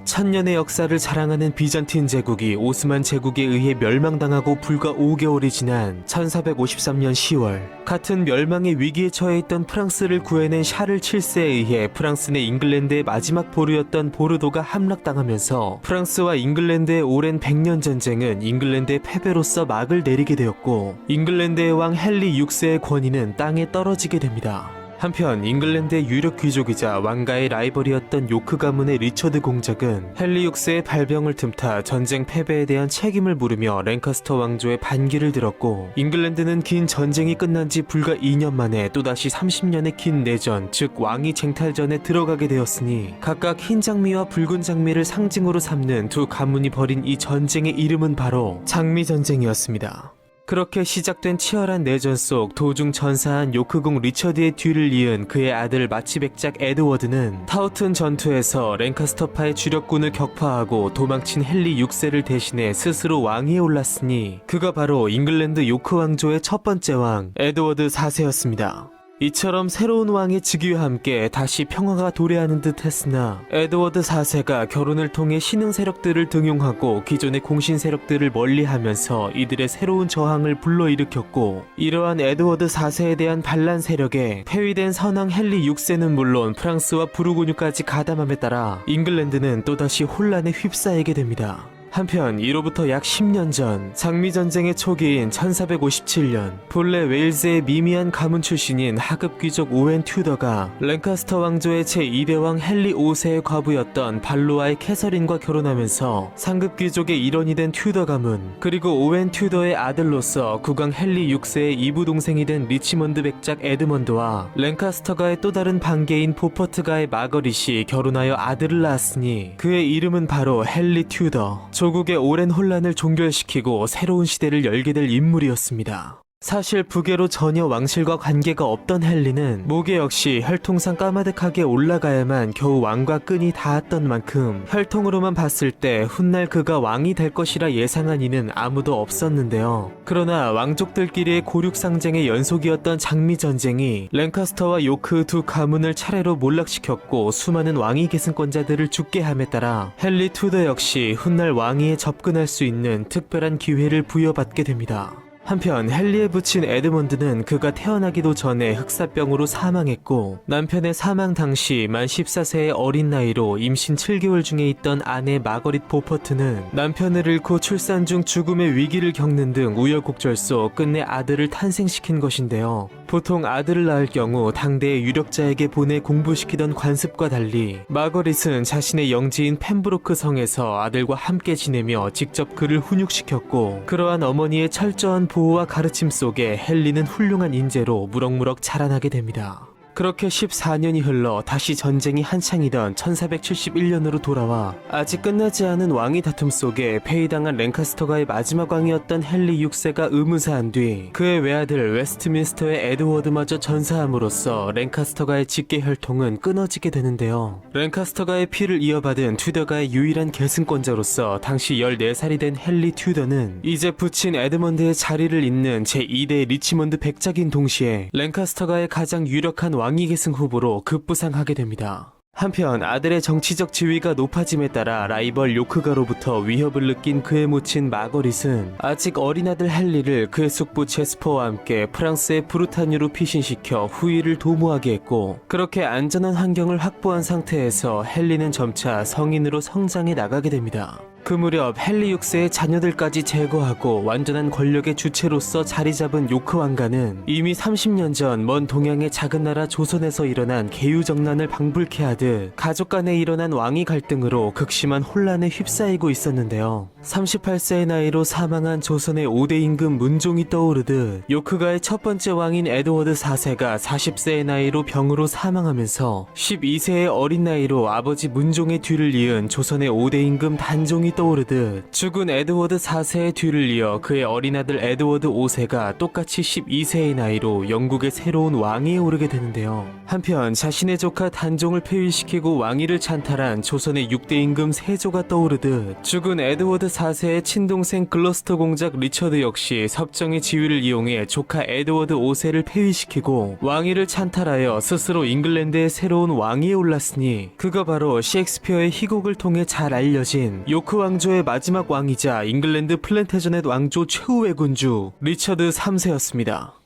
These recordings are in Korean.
천년의 역사를 자랑하는 비잔틴 제국이 오스만 제국에 의해 멸망당하고 불과 5개월이 지난 1453년 10월, 같은 멸망의 위기에 처해 있던 프랑스를 구해낸 샤를 7세에 의해 프랑스 내 잉글랜드의 마지막 보루였던 보르도가 함락당하면서 프랑스와 잉글랜드의 오랜 100년 전쟁은 잉글랜드의 패배로서 막을 내리게 되었고, 잉글랜드의 왕 헨리 6세의 권위는 땅에 떨어지게 됩니다. 한편 잉글랜드의 유력 귀족이자 왕가의 라이벌이었던 요크 가문의 리처드 공작은 헨리 6세의 발병을 틈타 전쟁 패배에 대한 책임을 물으며 랭카스터 왕조의 반기를 들었고, 잉글랜드는 긴 전쟁이 끝난 지 불과 2년 만에 또다시 30년의 긴 내전, 즉 왕위 쟁탈전에 들어가게 되었으니, 각각 흰 장미와 붉은 장미를 상징으로 삼는 두 가문이 벌인 이 전쟁의 이름은 바로 장미전쟁이었습니다. 그렇게 시작된 치열한 내전 속 도중 전사한 요크공 리처드의 뒤를 이은 그의 아들 마치백작 에드워드는 타우튼 전투에서 랭카스터파의 주력군을 격파하고 도망친 헨리 6세를 대신해 스스로 왕위에 올랐으니, 그가 바로 잉글랜드 요크 왕조의 첫 번째 왕 에드워드 4세였습니다. 이처럼 새로운 왕의 즉위와 함께 다시 평화가 도래하는 듯 했으나, 에드워드 4세가 결혼을 통해 신흥 세력들을 등용하고 기존의 공신 세력들을 멀리하면서 이들의 새로운 저항을 불러일으켰고, 이러한 에드워드 4세에 대한 반란 세력에 폐위된 선왕 헨리 6세는 물론 프랑스와 부르고뉴까지 가담함에 따라 잉글랜드는 또다시 혼란에 휩싸이게 됩니다. 한편 이로부터 약 10년 전 장미전쟁의 초기인 1457년, 본래 웨일즈의 미미한 가문 출신인 하급 귀족 오웬 튜더가 랭카스터 왕조의 제2대 왕 헨리 5세의 과부였던 발로아의 캐서린과 결혼하면서 상급 귀족의 일원이 된 튜더 가문, 그리고 오웬 튜더의 아들로서 국왕 헨리 6세의 이부 동생이 된 리치먼드 백작 에드먼드와 랭카스터가의 또 다른 반계인 보퍼트가의 마거릿이 결혼하여 아들을 낳았으니, 그의 이름은 바로 헨리 튜더, 조국의 오랜 혼란을 종결시키고 새로운 시대를 열게 될 인물이었습니다. 사실 부계로 전혀 왕실과 관계가 없던 헨리는 목에 역시 혈통상 까마득하게 올라가야만 겨우 왕과 끈이 닿았던 만큼, 혈통으로만 봤을 때 훗날 그가 왕이 될 것이라 예상한 이는 아무도 없었는데요. 그러나 왕족들끼리의 고륙 상쟁의 연속이었던 장미전쟁이 랭카스터와 요크 두 가문을 차례로 몰락시켰고 수많은 왕위 계승권자들을 죽게 함에 따라 헨리 투더 역시 훗날 왕위에 접근할 수 있는 특별한 기회를 부여받게 됩니다. 한편 헨리의 부친 에드먼드는 그가 태어나기도 전에 흑사병으로 사망했고, 남편의 사망 당시 만 14세의 어린 나이로 임신 7개월 중에 있던 아내 마거릿 보퍼트는 남편을 잃고 출산 중 죽음의 위기를 겪는 등 우여곡절 속 끝내 아들을 탄생시킨 것인데요. 보통 아들을 낳을 경우 당대의 유력자에게 보내 공부시키던 관습과 달리 마거릿은 자신의 영지인 펜브로크 성에서 아들과 함께 지내며 직접 그를 훈육시켰고, 그러한 어머니의 철저한 보호와 가르침 속에 헨리는 훌륭한 인재로 무럭무럭 자라나게 됩니다. 그렇게 14년이 흘러 다시 전쟁이 한창이던 1471년으로 돌아와 아직 끝나지 않은 왕위 다툼 속에 폐위당한 랭카스터가의 마지막 왕이었던 헨리 6세가 의무사한 뒤 그의 외아들 웨스트민스터의 에드워드마저 전사함으로써 랭카스터가의 직계 혈통은 끊어지게 되는데요. 랭카스터가의 피를 이어받은 튜더가의 유일한 계승권자로서 당시 14살이 된 헨리 튜더는 이제 부친 에드먼드의 자리를 잇는 제2대 리치먼드 백작인 동시에 랭카스터가의 가장 유력한 왕위 계승 후보로 급부상하게 됩니다. 한편 아들의 정치적 지위가 높아짐에 따라 라이벌 요크가로부터 위협을 느낀 그의 모친 마거릿은 아직 어린 아들 헨리를 그의 숙부 제스퍼와 함께 프랑스의 브루타뉴로 피신시켜 후위를 도모하게 했고, 그렇게 안전한 환경을 확보한 상태에서 헨리는 점차 성인으로 성장해 나가게 됩니다. 그 무렵 헨리 6세의 자녀들까지 제거하고 완전한 권력의 주체로서 자리 잡은 요크 왕가는 이미 30년 전 먼 동양의 작은 나라 조선에서 일어난 계유정난을 방불케 하듯 가족 간에 일어난 왕위 갈등으로 극심한 혼란에 휩싸이고 있었는데요. 38세의 나이로 사망한 조선의 5대 임금 문종이 떠오르듯 요크가의 첫 번째 왕인 에드워드 4세가 40세의 나이로 병으로 사망하면서 12세의 어린 나이로 아버지 문종의 뒤를 이은 조선의 5대 임금 단종이 떠오르듯 죽은 에드워드 4세의 뒤를 이어 그의 어린 아들 에드워드 5세가 똑같이 12세의 나이로 영국의 새로운 왕위에 오르게 되는데요. 한편 자신의 조카 단종을 폐위시키고 왕위를 찬탈한 조선의 6대 임금 세조가 떠오르듯 죽은 에드워드 4세의 친동생 글러스터 공작 리처드 역시 섭정의 지위를 이용해 조카 에드워드 5세를 폐위시키고 왕위를 찬탈하여 스스로 잉글랜드의 새로운 왕위에 올랐으니 그가 바로 셰익스피어의 희곡을 통해 잘 알려진 요크 왕조의 마지막 왕이자 잉글랜드 플랜테저넷 왕조 최후의 군주 리처드 3세였습니다.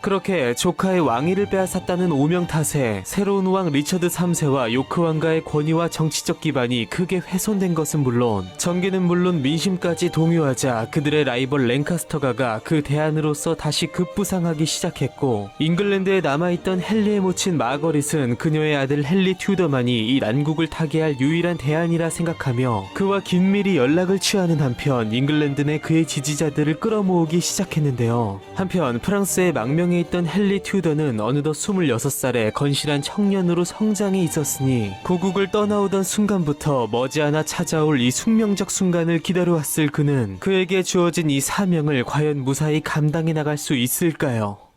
그렇게 조카의 왕위를 빼앗았다는 오명 탓에 새로운 왕 리처드 3세와 요크 왕가의 권위와 정치적 기반이 크게 훼손된 것은 물론 정계는 물론 민심까지 동요하자 그들의 라이벌 랭카스터가가 그 대안으로서 다시 급부상하기 시작했고 잉글랜드에 남아있던 헨리의 모친 마거릿은 그녀의 아들 헨리 튜더만이 이 난국을 타개할 유일한 대안이라 생각하며 그와 긴밀히 연락을 취하는 한편 잉글랜드 내 그의 지지자들을 끌어모으기 시작했는데요. 한편 프랑스의 망명 에 있던 헨리 튜더는 어느덧 26살에 건실한 청년으로 성장해 있었으니 고국을 떠나오던 순간부터 머지않아 찾아올 이 숙명적 순간을 기다려왔을 그는 그에게 주어진 이 사명을 과연 무사히 감당해 나갈 수 있을까요?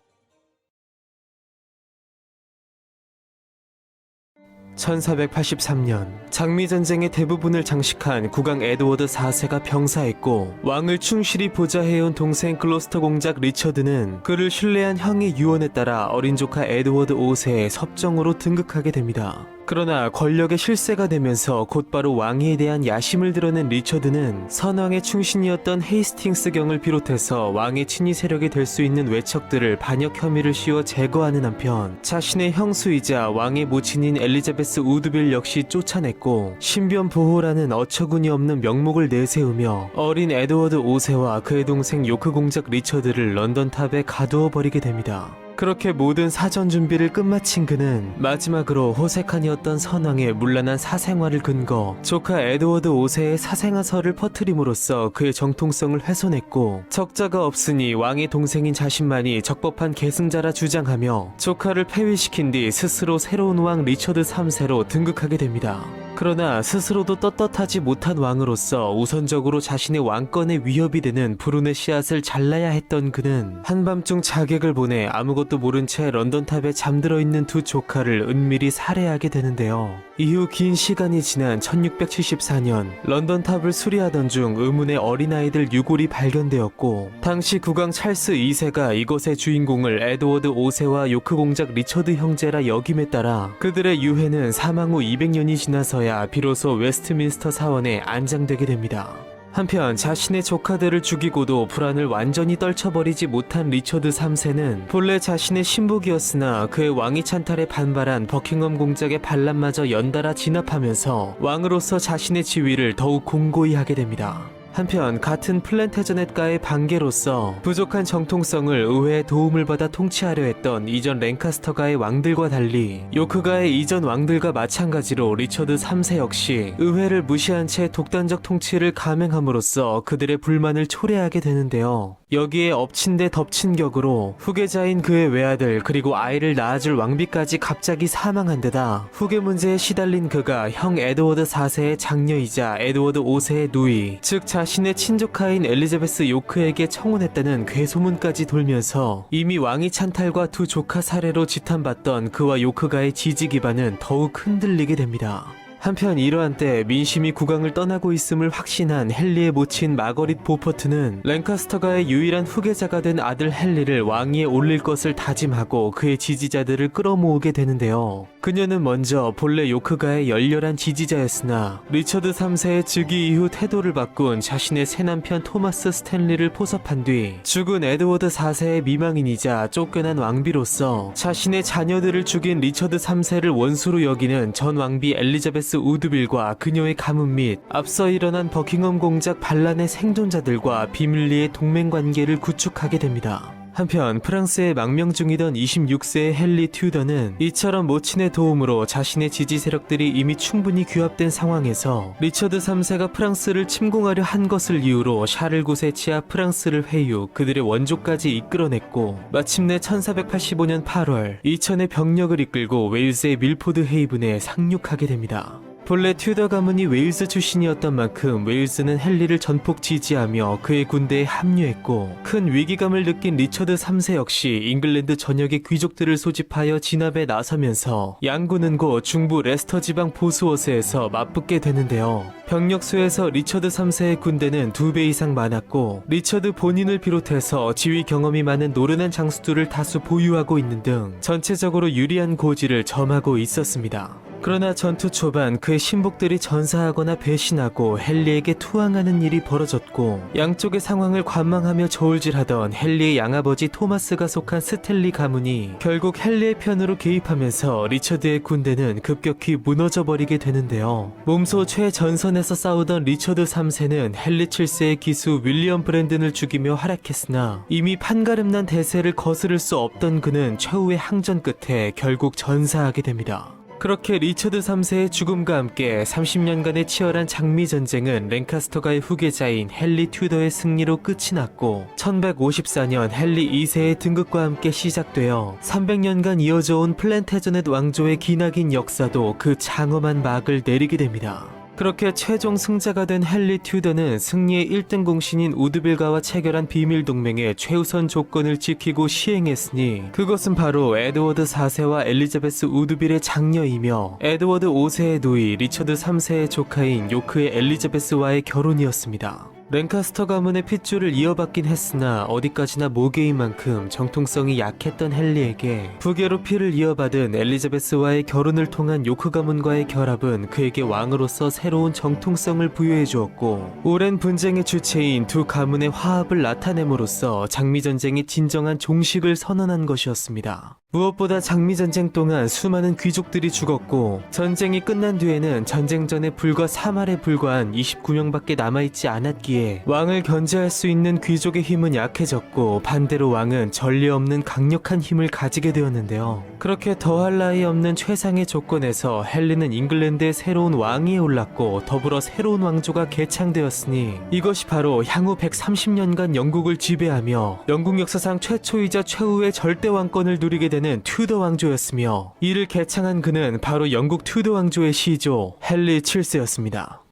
1483년 장미전쟁의 대부분을 장식한 국왕 에드워드 4세가 병사했고 왕을 충실히 보좌해온 동생 글로스터 공작 리처드는 그를 신뢰한 형의 유언에 따라 어린 조카 에드워드 5세의 섭정으로 등극하게 됩니다. 그러나 권력의 실세가 되면서 곧바로 왕위에 대한 야심을 드러낸 리처드는 선왕의 충신이었던 헤이스팅스 경을 비롯해서 왕의 친위 세력이 될 수 있는 외척들을 반역 혐의를 씌워 제거하는 한편 자신의 형수이자 왕의 모친인 엘리자베스 우드빌 역시 쫓아냈고 신변 보호라는 어처구니 없는 명목을 내세우며 어린 에드워드 5세와 그의 동생 요크 공작 리처드를 런던 탑에 가두어 버리게 됩니다. 그렇게 모든 사전 준비를 끝마친 그는 마지막으로 호색한이었던 선왕의 문란한 사생활을 근거 조카 에드워드 5세의 사생아설을 퍼뜨림으로써 그의 정통성을 훼손했고 적자가 없으니 왕의 동생인 자신만이 적법한 계승자라 주장하며 조카를 폐위시킨 뒤 스스로 새로운 왕 리처드 3세로 등극하게 됩니다. 그러나 스스로도 떳떳하지 못한 왕으로서 우선적으로 자신의 왕권에 위협이 되는 불운의 씨앗을 잘라야 했던 그는 한밤중 자객을 보내 아무것도 모른 채 런던탑에 잠들어 있는 두 조카를 은밀히 살해하게 되는데요. 이후 긴 시간이 지난 1674년 런던탑을 수리하던 중 의문의 어린아이들 유골이 발견되었고 당시 국왕 찰스 2세가 이것의 주인공을 에드워드 5세와 요크 공작 리처드 형제라 여김에 따라 그들의 유해는 사망 후 200년이 지나서야 비로소 웨스트민스터 사원에 안장되게 됩니다. 한편 자신의 조카들을 죽이고도 불안을 완전히 떨쳐버리지 못한 리처드 3세는 본래 자신의 신복이었으나 그의 왕위 찬탈에 반발한 버킹엄 공작의 반란마저 연달아 진압하면서 왕으로서 자신의 지위를 더욱 공고히 하게 됩니다. 한편 같은 플랜테저넷과의 반계로서 부족한 정통성을 의회의 도움을 받아 통치하려 했던 이전 랭카스터가의 왕들과 달리 요크가의 이전 왕들과 마찬가지로 리처드 3세 역시 의회를 무시한 채 독단적 통치를 감행함으로써 그들의 불만을 초래하게 되는데요. 여기에 엎친 데 덮친 격으로 후계자인 그의 외아들 그리고 아이를 낳아줄 왕비까지 갑자기 사망한 데다 후계 문제에 시달린 그가 형 에드워드 4세의 장녀이자 에드워드 5세의 누이 즉 자신의 친조카인 엘리자베스 요크에게 청혼했다는 괴소문까지 돌면서 이미 왕위 찬탈과 두 조카 살해로 지탄받던 그와 요크가의 지지 기반은 더욱 흔들리게 됩니다. 한편 이러한 때 민심이 국왕을 떠나고 있음을 확신한 헨리의 모친 마거릿 보퍼트는 랭카스터가의 유일한 후계자가 된 아들 헨리를 왕위에 올릴 것을 다짐하고 그의 지지자들을 끌어모으게 되는데요. 그녀는 먼저 본래 요크가의 열렬한 지지자였으나 리처드 3세의 즉위 이후 태도를 바꾼 자신의 새남편 토마스 스탠리를 포섭한 뒤 죽은 에드워드 4세의 미망인이자 쫓겨난 왕비로서 자신의 자녀들을 죽인 리처드 3세를 원수로 여기는 전 왕비 엘리자베스 우드빌과 그녀의 가문 및 앞서 일어난 버킹엄 공작 반란의 생존자들과 비밀리에 동맹관계를 구축하게 됩니다. 한편 프랑스의 망명 중이던 26세의 헨리 튜더는 이처럼 모친의 도움으로 자신의 지지 세력들이 이미 충분히 규합된 상황에서 리처드 3세가 프랑스를 침공하려 한 것을 이유로 샤를 9세 치하 프랑스를 회유 그들의 원조까지 이끌어냈고 마침내 1485년 8월 2000의 병력을 이끌고 웨일즈의 밀포드 헤이븐에 상륙하게 됩니다. 본래 튜더 가문이 웨일스 출신이었던 만큼 웨일스는 헨리를 전폭 지지하며 그의 군대에 합류했고, 큰 위기감을 느낀 리처드 3세 역시 잉글랜드 전역의 귀족들을 소집하여 진압에 나서면서 양군은 곧 중부 레스터 지방 보스워스에서 맞붙게 되는데요. 병력수에서 리처드 3세의 군대는 2배 이상 많았고, 리처드 본인을 비롯해서 지휘 경험이 많은 노련한 장수들을 다수 보유하고 있는 등 전체적으로 유리한 고지를 점하고 있었습니다. 그러나 전투 초반 그의 신복들이 전사하거나 배신하고 헨리에게 투항하는 일이 벌어졌고, 양쪽의 상황을 관망하며 저울질하던 헨리의 양아버지 토마스가 속한 스탠리 가문이 결국 헨리의 편으로 개입하면서 리처드의 군대는 급격히 무너져버리게 되는데요. 몸소 최전선에서 싸우던 리처드 3세는 헨리 7세의 기수 윌리엄 브랜든을 죽이며 활약했으나, 이미 판가름난 대세를 거스를 수 없던 그는 최후의 항전 끝에 결국 전사하게 됩니다. 그렇게 리처드 3세의 죽음과 함께 30년간의 치열한 장미 전쟁은 랭카스터가의 후계자인 헨리 튜더의 승리로 끝이 났고, 1154년 헨리 2세의 등극과 함께 시작되어 300년간 이어져 온 플랜테저넷 왕조의 기나긴 역사도 그 장엄한 막을 내리게 됩니다. 그렇게 최종 승자가 된 헨리 튜더는 승리의 1등 공신인 우드빌가와 체결한 비밀 동맹의 최우선 조건을 지키고 시행했으니, 그것은 바로 에드워드 4세와 엘리자베스 우드빌의 장녀이며 에드워드 5세의 누이 리처드 3세의 조카인 요크의 엘리자베스와의 결혼이었습니다. 랭카스터 가문의 핏줄을 이어받긴 했으나 어디까지나 모계인 만큼 정통성이 약했던 헨리에게 부계로 피를 이어받은 엘리자베스와의 결혼을 통한 요크 가문과의 결합은 그에게 왕으로서 새로운 정통성을 부여해 주었고, 오랜 분쟁의 주체인 두 가문의 화합을 나타냄으로써 장미전쟁의 진정한 종식을 선언한 것이었습니다. 무엇보다 장미전쟁 동안 수많은 귀족들이 죽었고, 전쟁이 끝난 뒤에는 전쟁 전에 불과 3할에 불과한 29명밖에 남아있지 않았기에 왕을 견제할 수 있는 귀족의 힘은 약해졌고, 반대로 왕은 전례 없는 강력한 힘을 가지게 되었는데요. 그렇게 더할 나위 없는 최상의 조건에서 헨리는 잉글랜드의 새로운 왕위에 올랐고, 더불어 새로운 왕조가 개창되었으니, 이것이 바로 향후 130년간 영국을 지배하며 영국 역사상 최초이자 최후의 절대 왕권을 누리게 되는 튜더 왕조였으며, 이를 개창한 그는 바로 영국 튜더 왕조의 시조 헨리 7세였습니다.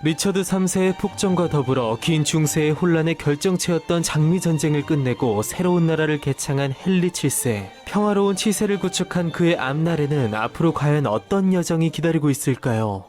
리처드 3세의 폭정과 더불어 긴 중세의 혼란의 결정체였던 장미전쟁을 끝내고 새로운 나라를 개창한 헨리 7세. 평화로운 치세를 구축한 그의 앞날에는 앞으로 과연 어떤 여정이 기다리고 있을까요?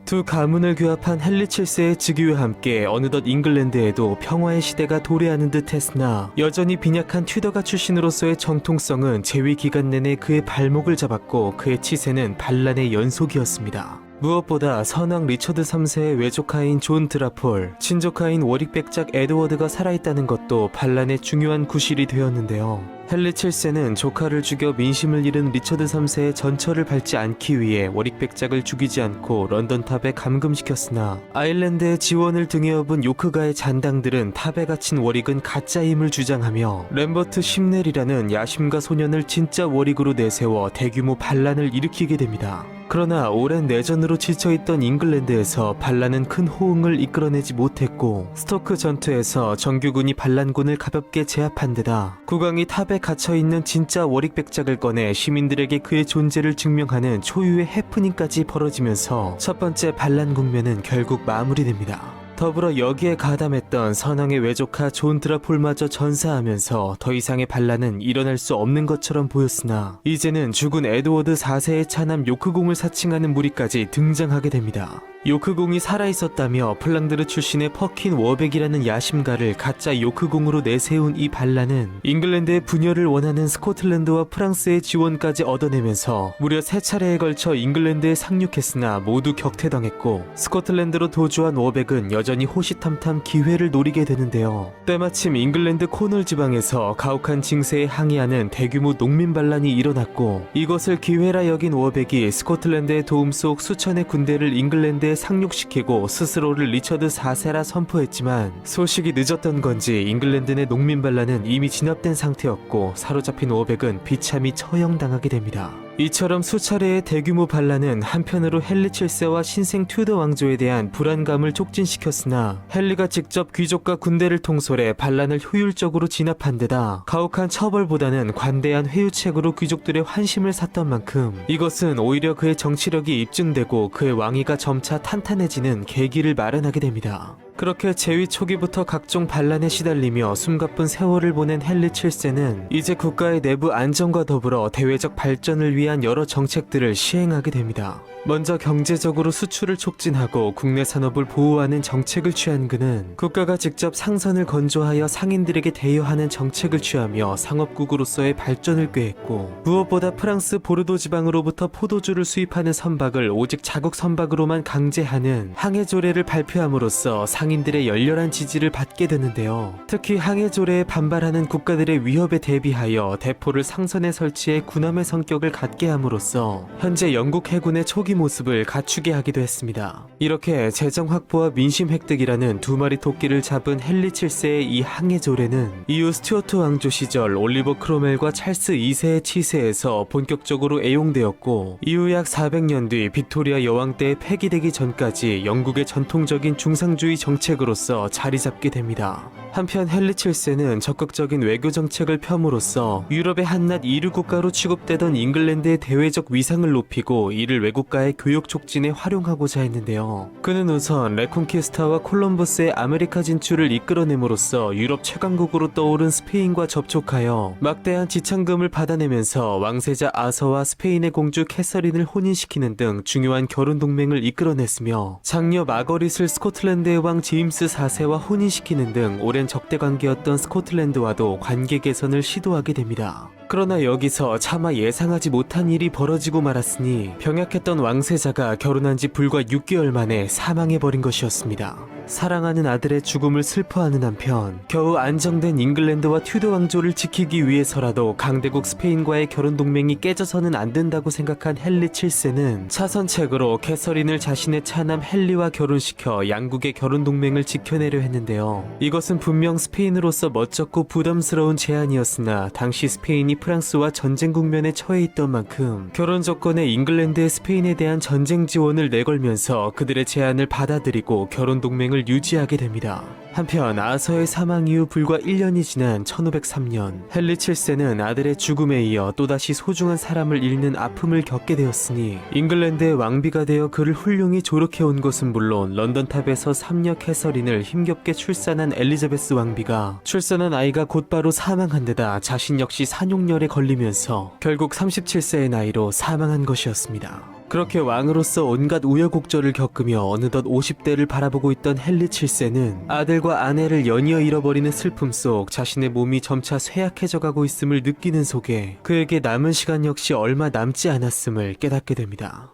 두 가문을 규합한 헨리 7세의 즉위와 함께 어느덧 잉글랜드에도 평화의 시대가 도래하는 듯 했으나, 여전히 빈약한 튜더가 출신으로서의 정통성은 재위 기간 내내 그의 발목을 잡았고, 그의 치세는 반란의 연속이었습니다. 무엇보다 선왕 리처드 3세의 외조카인 존 드라폴, 친조카인 워릭 백작 에드워드가 살아있다는 것도 반란의 중요한 구실이 되었는데요. 헨리 7세는 조카를 죽여 민심을 잃은 리처드 3세의 전철을 밟지 않기 위해 워릭 백작을 죽이지 않고 런던탑에 감금시켰으나, 아일랜드의 지원을 등에 업은 요크가의 잔당들은 탑에 갇힌 워릭은 가짜임을 주장하며 램버트 심넬이라는 야심가 소년을 진짜 워릭으로 내세워 대규모 반란을 일으키게 됩니다. 그러나 오랜 내전으로 지쳐있던 잉글랜드에서 반란은 큰 호응을 이끌어내지 못했고, 스토크 전투에서 정규군이 반란군을 가볍게 제압한 데다 국왕이 탑에 갇혀있는 진짜 워릭 백작을 꺼내 시민들에게 그의 존재를 증명하는 초유의 해프닝까지 벌어지면서 첫 번째 반란 국면은 결국 마무리됩니다. 더불어 여기에 가담했던 선왕의 외조카 존 드라폴마저 전사하면서 더 이상의 반란은 일어날 수 없는 것처럼 보였으나, 이제는 죽은 에드워드 4세의 차남 요크공을 사칭하는 무리까지 등장하게 됩니다. 요크공이 살아있었다며 플랑드르 출신의 퍼킨 워백이라는 야심가를 가짜 요크공으로 내세운 이 반란은 잉글랜드의 분열을 원하는 스코틀랜드와 프랑스의 지원까지 얻어내면서 무려 3차례에 걸쳐 잉글랜드에 상륙했으나 모두 격퇴당했고, 스코틀랜드로 도주한 워백은 여전히 호시탐탐 기회를 노리게 되는데요. 때마침 잉글랜드 코널 지방에서 가혹한 징세에 항의하는 대규모 농민 반란이 일어났고, 이것을 기회라 여긴 워백이 스코틀랜드의 도움 속 수천의 군대를 잉글랜드에 상륙시키고 스스로를 리처드 4세라 선포했지만, 소식이 늦었던 건지 잉글랜드 내 농민 반란은 이미 진압된 상태였고, 사로잡힌 워백은 비참히 처형당하게 됩니다. 이처럼 수차례의 대규모 반란은 한편으로 헨리 7세와 신생 튜더 왕조에 대한 불안감을 촉진시켰으나 헨리가 직접 귀족과 군대를 통솔해 반란을 효율적으로 진압한 데다 가혹한 처벌보다는 관대한 회유책으로 귀족들의 환심을 샀던 만큼 이것은 오히려 그의 정치력이 입증되고 그의 왕위가 점차 탄탄해지는 계기를 마련하게 됩니다. 그렇게 재위 초기부터 각종 반란에 시달리며 숨가쁜 세월을 보낸 헨리 7세는 이제 국가의 내부 안정과 더불어 대외적 발전을 위한 여러 정책들을 시행하게 됩니다. 먼저 경제적으로 수출을 촉진하고 국내 산업을 보호하는 정책을 취한 그는 국가가 직접 상선을 건조하여 상인들에게 대여하는 정책을 취하며 상업국으로서의 발전을 꾀했고, 무엇보다 프랑스 보르도 지방으로부터 포도주를 수입하는 선박을 오직 자국 선박으로만 강제하는 항해조례를 발표함으로써 상인들의 열렬한 지지를 받게 되는데요. 특히 항해조례에 반발하는 국가들의 위협에 대비하여 대포를 상선에 설치해 군함의 성격을 갖게 함으로써 현재 영국 해군의 초기 모습을 갖추게 하기도 했습니다. 이렇게 재정 확보와 민심 획득이라는 두 마리 토끼를 잡은 헨리 7세의 이 항해조례는 이후 스튜어트 왕조 시절 올리버 크로멜과 찰스 2세의 치세에서 본격적으로 애용되었고, 이후 약 400년 뒤 빅토리아 여왕 때에 폐기되기 전까지 영국의 전통적인 중상주의 정책으로서 자리 잡게 됩니다. 한편 헨리 7세는 적극적인 외교 정책을 펴므로써 유럽의 한낱 이류 국가로 취급되던 잉글랜드의 대외적 위상을 높이고 이를 외국가의 교육 촉진에 활용하고자 했는데요. 그는 우선 레콘키스타와 콜럼버스의 아메리카 진출을 이끌어냄으로써 유럽 최강국으로 떠오른 스페인과 접촉하여 막대한 지참금을 받아내면서 왕세자 아서와 스페인의 공주 캐서린을 혼인시키는 등 중요한 결혼 동맹을 이끌어냈으며, 장녀 마거릿을 스코틀랜드의 왕 제임스 4세와 혼인시키는 등 오랜 적대 관계였던 스코틀랜드와도 관계 개선을 시도하게 됩니다. 그러나 여기서 차마 예상하지 못한 일이 벌어지고 말았으니 병약했던 왕세자가 결혼한 지 불과 6개월 만에 사망해버린 것이었습니다. 사랑하는 아들의 죽음을 슬퍼하는 한편 겨우 안정된 잉글랜드와 튜더 왕조를 지키기 위해서라도 강대국 스페인과의 결혼 동맹이 깨져서는 안 된다고 생각한 헨리 7세는 차선책으로 캐서린을 자신의 차남 헨리와 결혼시켜 양국의 결혼 동맹을 지켜내려 했는데요. 이것은 분명 스페인으로서 멋졌고 부담스러운 제안이었으나 당시 스페인이 프랑스와 전쟁 국면에 처해 있던 만큼 결혼 조건에 잉글랜드의 스페인에 대한 전쟁 지원을 내걸면서 그들의 제안을 받아들이고 결혼 동맹을 유지하게 됩니다. 한편 아서의 사망 이후 불과 1년이 지난 1503년 헨리 7세는 아들의 죽음에 이어 또다시 소중한 사람을 잃는 아픔을 겪게 되었으니 잉글랜드의 왕비가 되어 그를 훌륭히 조력해온 것은 물론 런던탑에서 삼녀 캐서린을 힘겹게 출산한 엘리자베스 왕비가 출산한 아이가 곧바로 사망한 데다 자신 역시 산용열에 걸리면서 결국 37세의 나이로 사망한 것이었습니다. 그렇게 왕으로서 온갖 우여곡절을 겪으며 어느덧 50대를 바라보고 있던 헨리 7세는 아들과 아내를 연이어 잃어버리는 슬픔 속 자신의 몸이 점차 쇠약해져가고 있음을 느끼는 속에 그에게 남은 시간 역시 얼마 남지 않았음을 깨닫게 됩니다.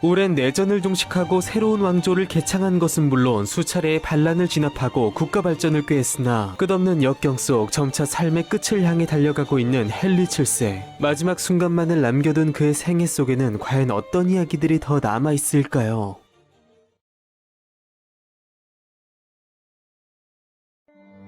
오랜 내전을 종식하고 새로운 왕조를 개창한 것은 물론 수차례의 반란을 진압하고 국가 발전을 꾀했으나 끝없는 역경 속 점차 삶의 끝을 향해 달려가고 있는 헨리 7세. 마지막 순간만을 남겨둔 그의 생애 속에는 과연 어떤 이야기들이 더 남아있을까요?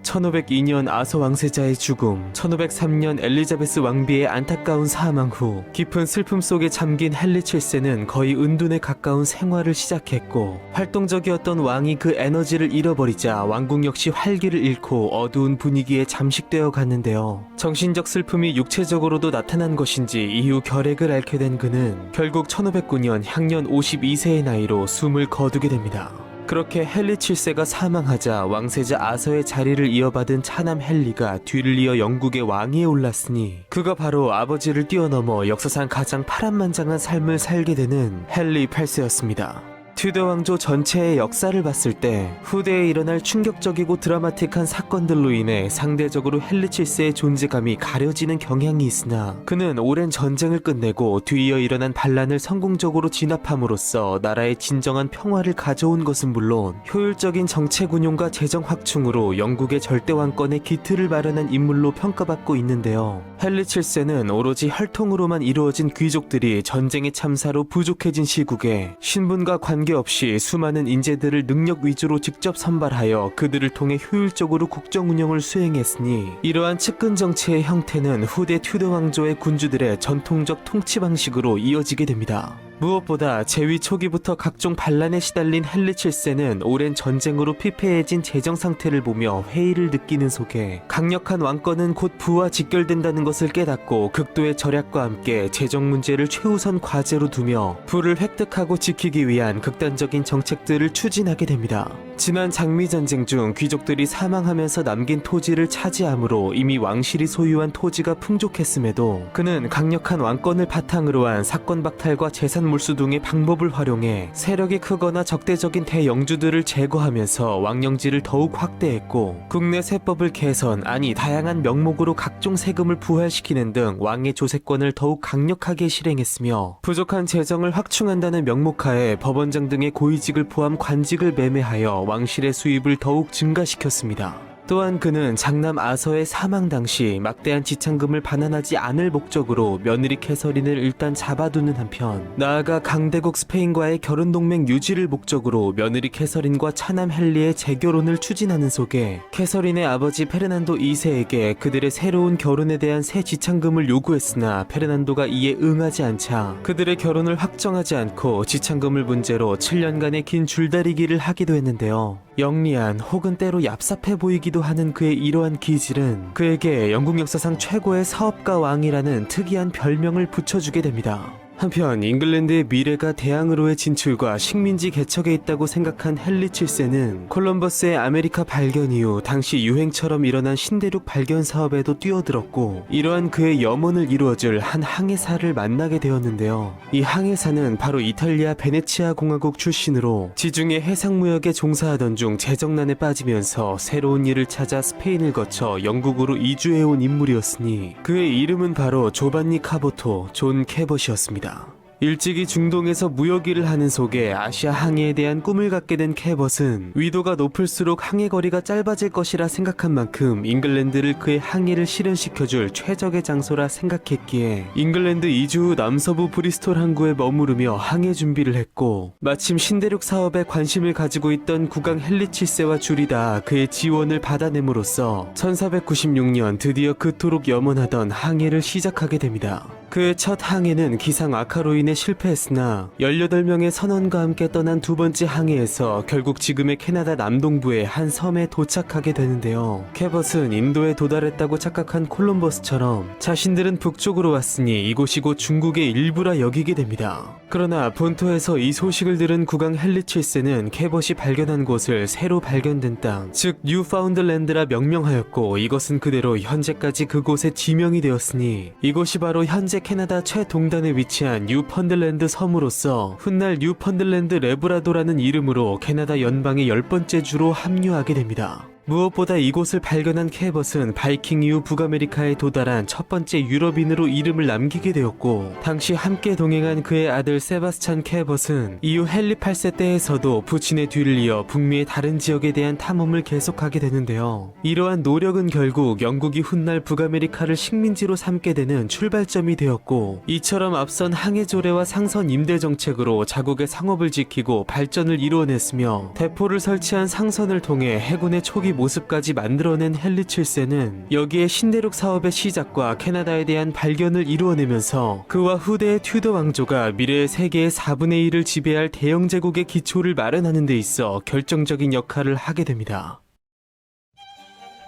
1502년 아서 왕세자의 죽음, 1503년 엘리자베스 왕비의 안타까운 사망 후 깊은 슬픔 속에 잠긴 헨리 7세는 거의 은둔에 가까운 생활을 시작했고, 활동적이었던 왕이 그 에너지를 잃어버리자 왕국 역시 활기를 잃고 어두운 분위기에 잠식되어 갔는데요. 정신적 슬픔이 육체적으로도 나타난 것인지 이후 결핵을 앓게 된 그는 결국 1509년 향년 52세의 나이로 숨을 거두게 됩니다. 그렇게 헨리 7세가 사망하자 왕세자 아서의 자리를 이어받은 차남 헨리가 뒤를 이어 영국의 왕위에 올랐으니 그가 바로 아버지를 뛰어넘어 역사상 가장 파란만장한 삶을 살게 되는 헨리 8세였습니다. 튜더 왕조 전체의 역사를 봤을 때 후대에 일어날 충격적이고 드라마틱한 사건들로 인해 상대적으로 헨리 7세의 존재감이 가려지는 경향이 있으나, 그는 오랜 전쟁을 끝내고 뒤이어 일어난 반란을 성공적으로 진압함으로써 나라의 진정한 평화를 가져온 것은 물론 효율적인 정책 운용과 재정 확충으로 영국의 절대왕권의 기틀을 마련한 인물로 평가받고 있는데요. 헨리 7세는 오로지 혈통으로만 이루어진 귀족들이 전쟁의 참사로 부족해진 시국에 신분과 관계 관계없이 수많은 인재들을 능력 위주로 직접 선발하여 그들을 통해 효율적으로 국정 운영을 수행했으니 이러한 측근 정치의 형태는 후대 튜더 왕조의 군주들의 전통적 통치 방식으로 이어지게 됩니다. 무엇보다 재위 초기부터 각종 반란에 시달린 헨리 7세는 오랜 전쟁으로 피폐해진 재정 상태를 보며 회의를 느끼는 속에 강력한 왕권은 곧 부와 직결된다는 것을 깨닫고 극도의 절약과 함께 재정 문제를 최우선 과제로 두며 부를 획득하고 지키기 위한 극단적인 정책들을 추진하게 됩니다. 지난 장미전쟁 중 귀족들이 사망하면서 남긴 토지를 차지함으로 이미 왕실이 소유한 토지가 풍족했음에도 그는 강력한 왕권을 바탕으로 한 사건 박탈과 재산 몰수 등의 방법을 활용해 세력이 크거나 적대적인 대영주들을 제거하면서 왕령지를 더욱 확대했고 국내 세법을 개선, 아니 다양한 명목으로 각종 세금을 부활시키는 등 왕의 조세권을 더욱 강력하게 실행했으며 부족한 재정을 확충한다는 명목하에 법원장 등의 고위직을 포함 관직을 매매하여 왕실의 수입을 더욱 증가시켰습니다. 또한 그는 장남 아서의 사망 당시 막대한 지참금을 반환하지 않을 목적으로 며느리 캐서린을 일단 잡아두는 한편 나아가 강대국 스페인과의 결혼 동맹 유지를 목적으로 며느리 캐서린과 차남 헨리의 재결혼을 추진하는 속에 캐서린의 아버지 페르난도 2세에게 그들의 새로운 결혼에 대한 새 지참금을 요구했으나 페르난도가 이에 응하지 않자 그들의 결혼을 확정하지 않고 지참금을 문제로 7년간의 긴 줄다리기를 하기도 했는데요. 영리한 혹은 때로 얍삽해 보이기도 하는 그의 이러한 기질은 그에게 영국 역사상 최고의 사업가 왕이라는 특이한 별명을 붙여주게 됩니다. 한편 잉글랜드의 미래가 대항으로의 진출과 식민지 개척에 있다고 생각한 헨리 7세는 콜럼버스의 아메리카 발견 이후 당시 유행처럼 일어난 신대륙 발견 사업에도 뛰어들었고 이러한 그의 염원을 이루어줄 한 항해사를 만나게 되었는데요. 이 항해사는 바로 이탈리아 베네치아 공화국 출신으로 지중해 해상무역에 종사하던 중 재정난에 빠지면서 새로운 일을 찾아 스페인을 거쳐 영국으로 이주해온 인물이었으니 그의 이름은 바로 조반니 카보토 존 캐벗이었습니다. 일찍이 중동에서 무역일을 하는 속에 아시아 항해에 대한 꿈을 갖게 된 캐벗은 위도가 높을수록 항해 거리가 짧아질 것이라 생각한 만큼 잉글랜드를 그의 항해를 실현시켜줄 최적의 장소라 생각했기에 잉글랜드 이주 후 남서부 브리스톨 항구에 머무르며 항해 준비를 했고 마침 신대륙 사업에 관심을 가지고 있던 국왕 헨리 7세와 줄이다 그의 지원을 받아냄으로써 1496년 드디어 그토록 염원하던 항해를 시작하게 됩니다. 그의 첫 항해는 기상 악화로 인해 실패했으나 18명의 선원과 함께 떠난 두 번째 항해에서 결국 지금의 캐나다 남동부의 한 섬에 도착하게 되는데요. 캐벗은 인도에 도달했다고 착각한 콜럼버스처럼 자신들은 북쪽으로 왔으니 이곳이 곧 중국의 일부라 여기게 됩니다. 그러나 본토에서 이 소식을 들은 국왕 헨리 7세는 캐벗이 발견한 곳을 새로 발견된 땅, 즉 뉴파운드랜드라 명명하였고 이것은 그대로 현재까지 그곳의 지명이 되었으니 이곳이 바로 현재 캐나다 최동단에 위치한 뉴펀들랜드 섬으로서 훗날 뉴펀들랜드 레브라도라는 이름으로 캐나다 연방의 10번째 주로 합류하게 됩니다. 무엇보다 이곳을 발견한 캐벗은 바이킹 이후 북아메리카에 도달한 첫 번째 유럽인으로 이름을 남기게 되었고 당시 함께 동행한 그의 아들 세바스찬 캐벗은 이후 헨리 8세 때에서도 부친의 뒤를 이어 북미의 다른 지역에 대한 탐험을 계속하게 되는데요. 이러한 노력은 결국 영국이 훗날 북아메리카를 식민지로 삼게 되는 출발점이 되었고 이처럼 앞선 항해 조례와 상선 임대 정책으로 자국의 상업을 지키고 발전을 이루어냈으며 대포를 설치한 상선을 통해 해군의 초기 모습까지 만들어낸 헨리 7세는 여기에 신대륙 사업의 시작과 캐나다에 대한 발견을 이루어내면서 그와 후대의 튜더 왕조가 미래의 세계의 4분의 1을 지배할 대영 제국의 기초를 마련하는 데 있어 결정적인 역할을 하게 됩니다.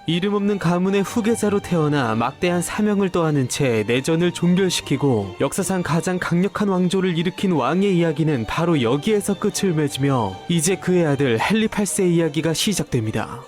이름 없는 가문의 후계자로 태어나 막대한 사명을 떠안은 채 내전을 종결시키고 역사상 가장 강력한 왕조를 일으킨 왕의 이야기는 바로 여기에서 끝을 맺으며 이제 그의 아들 헨리 8세의 이야기가 시작됩니다.